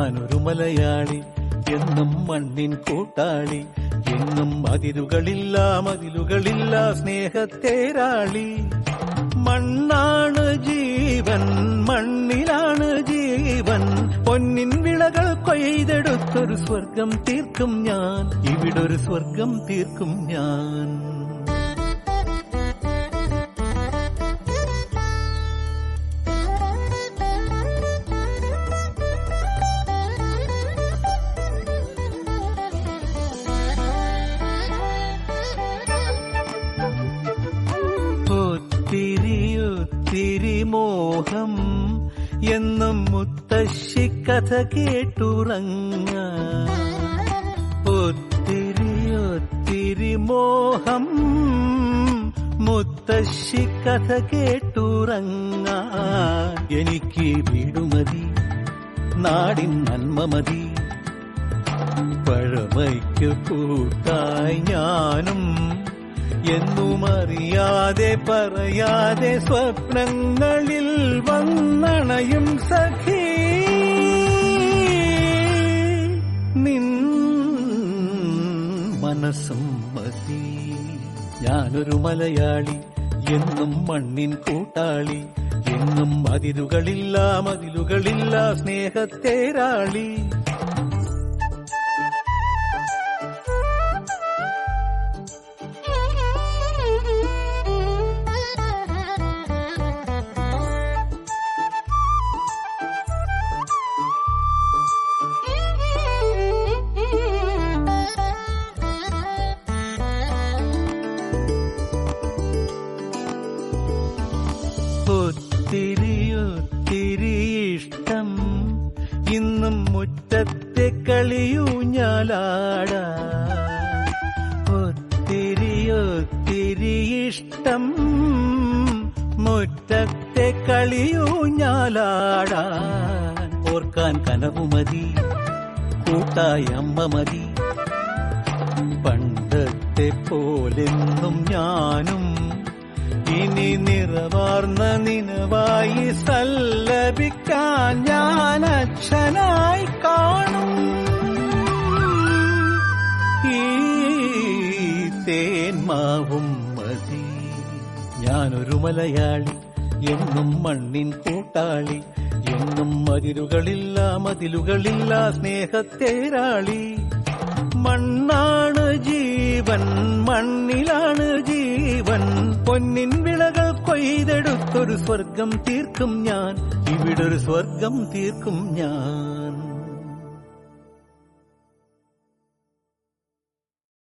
ഞാനൊരു മലയാളി, എന്നും മണ്ണിൻ കൂട്ടാളി, എന്നും അതിരുകളില്ല മതിലുകളില്ല സ്നേഹത്തേരാളി. മണ്ണാണ് ജീവൻ, മണ്ണിലാണ് ജീവൻ, പൊന്നിൻ വിളകൾ കൊയ്തെടുത്തൊരു സ്വർഗം തീർക്കും ഞാൻ, ഇവിടൊരു സ്വർഗം തീർക്കും ഞാൻ. ഒത്തിരി മോഹം എന്നും മുത്തശ്ശി കഥ കേട്ടുറങ്ങ. ഒത്തിരി മോഹം മുത്തശ്ശി കഥ കേട്ടുറങ്ങ. എനിക്ക് വീടുമതി, നാടിൻ നന്മ മതി, പഴമയ്ക്ക് കൂട്ടായി ഞാനും എന്നും അറിയാതെ പറയാതെ സ്വപ്നങ്ങളിൽ വന്നണയും സഖി. നിൻ മനസ്സും മതി. ഞാനൊരു മലയാളി, എന്നും മണ്ണിൻ കൂട്ടാളി, എന്നും അതിരുകളില്ല മതിലുകളില്ല സ്നേഹത്തേരാളി. ഒത്തിരി ഇഷ്ടം ഇന്നും മുറ്റത്തെ കളിയൂഞ്ഞാലാട. ഒത്തിരി ഇഷ്ടം മുറ്റത്തെ കളിയൂഞ്ഞാലാടാൻ. ഓർക്കാൻ കനവുമതി, കൂട്ടായി അമ്മ മതി, പണ്ടത്തെ പോലെന്നും ഞാനും ഇനി നിറവാർന്ന നിനവായി സല്ലപിക്കാൻ ഞാൻ അച്ഛനായി കാണും. ഈ തേന്മാവും മതി. ഞാനൊരു മലയാളി, എന്നും മണ്ണിൻ കൂട്ടാളി, എന്നും അതിരുകളില്ല മതിലുകളില്ല സ്നേഹത്തേരാളി. മണ്ണാണ് ജീവൻ, മണ്ണിലാണ് ജീവൻ, പൊന്നിൻ വിളകൾ കൊയ്തെടുത്തൊരു സ്വർഗം തീർക്കും ഞാൻ, ഇവിടൊരു സ്വർഗം തീർക്കും ഞാൻ.